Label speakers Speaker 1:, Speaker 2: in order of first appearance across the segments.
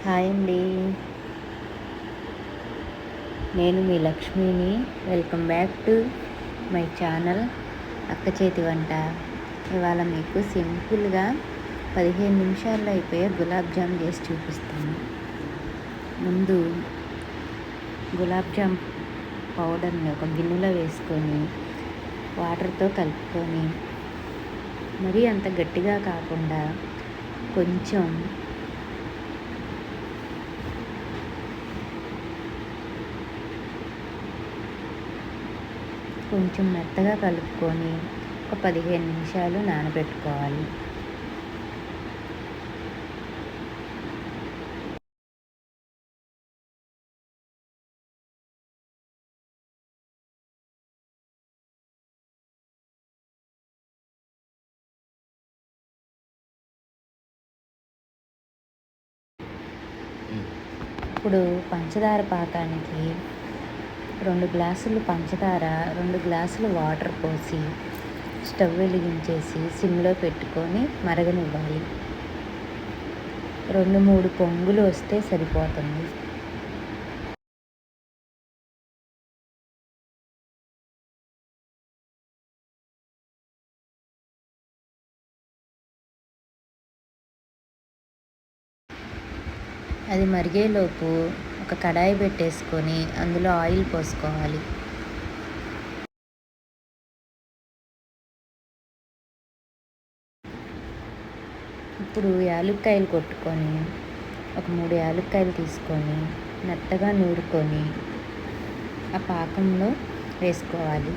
Speaker 1: Hi అండి. నేను మీ లక్ష్మిని. Welcome back to my channel అక్క చేతి వంట. ఇవాళ మీకు సింపుల్గా 15 నిమిషాల్లో అయిపోయే గులాబ్ జామ్ చేసి చూపిస్తాను. ముందు గులాబ్ జామ్ పౌడర్ని ఒక గిన్నెలో వేసుకొని వాటర్తో కలుపుకొని, మరీ అంత గట్టిగా కాకుండా కొంచెం మెత్తగా కలుపుకొని ఒక 15 నిమిషాలు నానబెట్టుకోవాలి. ఇప్పుడు పంచదార పాకానికి 2 గ్లాసులు పంచదార, 2 గ్లాసులు వాటర్ పోసి స్టవ్ వెలిగించేసి సిమ్లో పెట్టుకొని మరగనివ్వాలి. 2-3 పొంగులు వస్తే సరిపోతుంది. అది మరిగేలోపు ఒక కడాయి పెట్టేసుకొని అందులో ఆయిల్ పోసుకోవాలి. ఇప్పుడు యాలుక్కాయలు కొట్టుకొని ఒక 3 యాలుక్కాయలు తీసుకొని మెత్తగా నూరుకొని ఆ పాకంలో వేసుకోవాలి.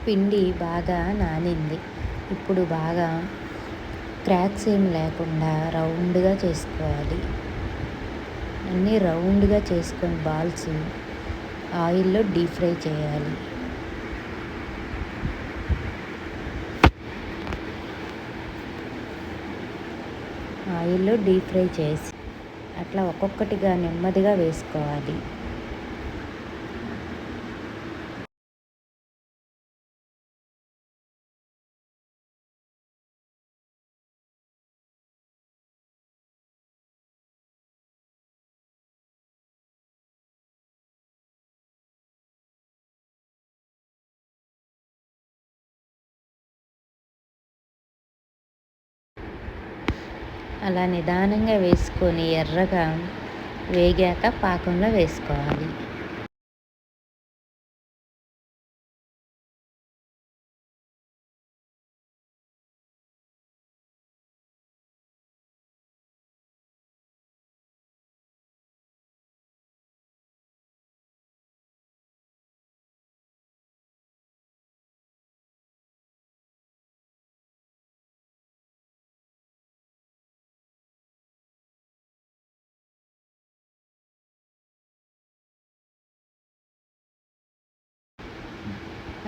Speaker 1: పిండి బాగా నానింది. ఇప్పుడు బాగా క్రాక్స్ ఏమి లేకుండా రౌండ్గా చేసుకోవాలి. అన్నీ రౌండ్గా చేసుకొని బాల్స్ ఆయిల్లో డీప్ ఫ్రై చేయాలి. ఆయిల్లో డీప్ ఫ్రై చేసి అట్లా ఒక్కొక్కటిగా నెమ్మదిగా వేసుకోవాలి. అలా నిదానంగా వేసుకొని ఎర్రగా వేగాక పాకంలో వేసుకోవాలి.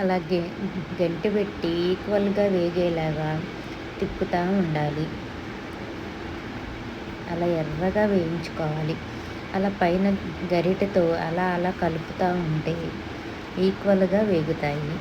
Speaker 1: అలాగే గంటె పెట్టి ఈక్వల్గా వేగేలాగా తిప్పుతూ ఉండాలి. అలా ఎర్రగా వేయించుకోవాలి. అలా పైన గరిటెతో అలా కలుపుతూ ఉంటే ఈక్వల్గా వేగుతాయి.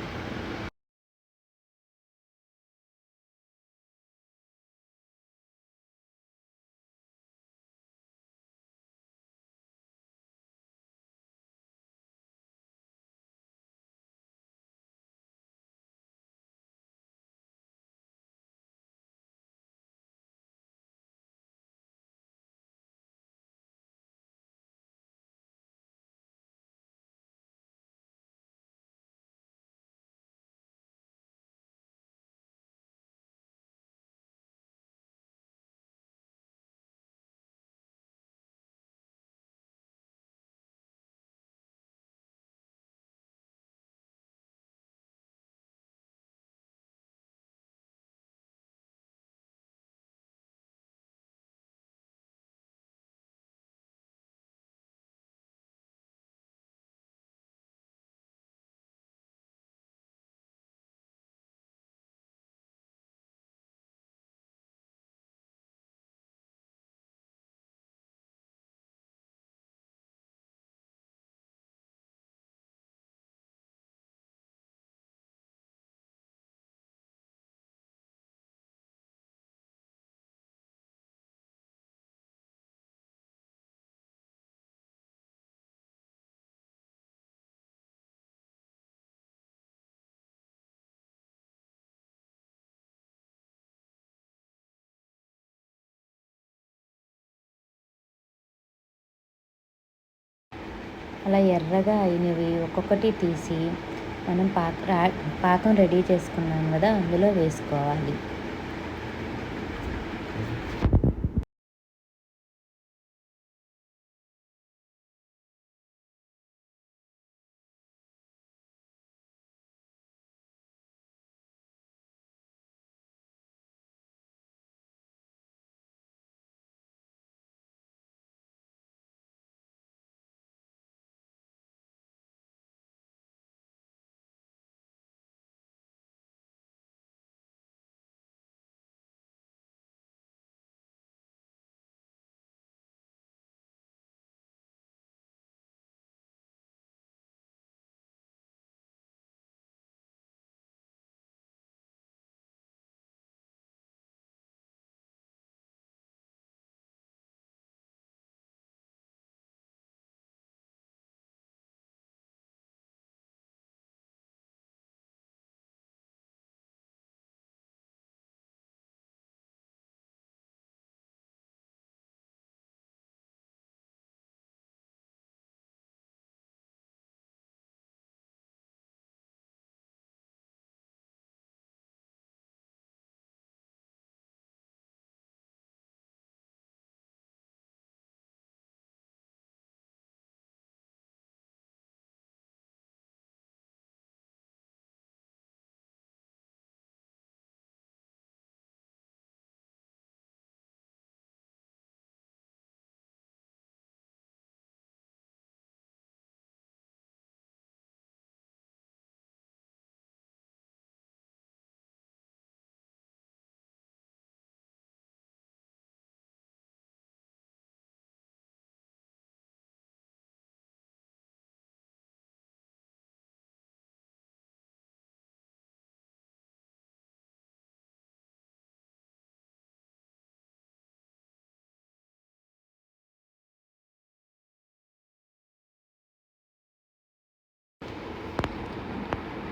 Speaker 1: అలా ఎర్రగా అయినవి ఒక్కొక్కటి తీసి మనం పాకం రెడీ చేసుకున్నాం కదా, అందులో వేసుకోవాలి.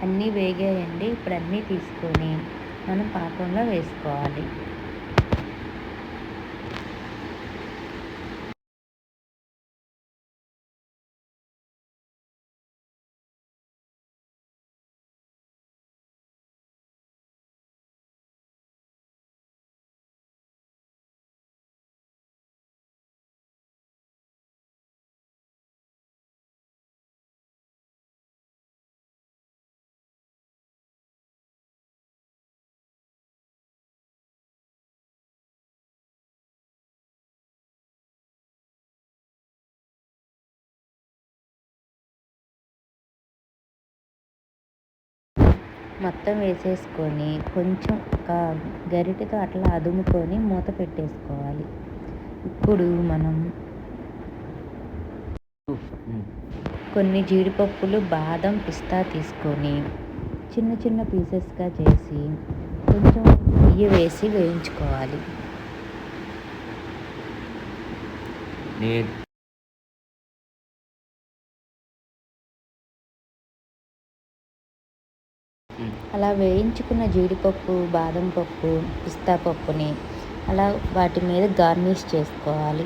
Speaker 1: అన్నీ వేగాయండి. ఇప్పుడు అన్నీ తీసుకొని మనం పాకంలో వేసుకోవాలి. మొత్తం వేసేసుకొని కొంచెం ఒక గరిటెతో అట్లా అదుముకొని మూత పెట్టేసుకోవాలి. ఇప్పుడు మనం కొన్ని జీడిపప్పులు, బాదం, పిస్తా తీసుకొని చిన్న చిన్న పీసెస్గా చేసి కొంచెం నెయ్యి వేసి వేయించుకోవాలి. అలా వేయించుకున్న జీడిపప్పు, బాదం పప్పు, పిస్తా పప్పుని అలా వాటి మీద గార్నిష్ చేసుకోవాలి.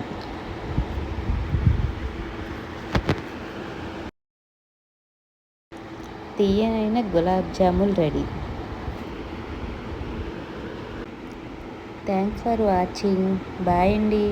Speaker 1: తీయనైన గులాబ్ జాములు ready. Thanks for watching. Bye అండి.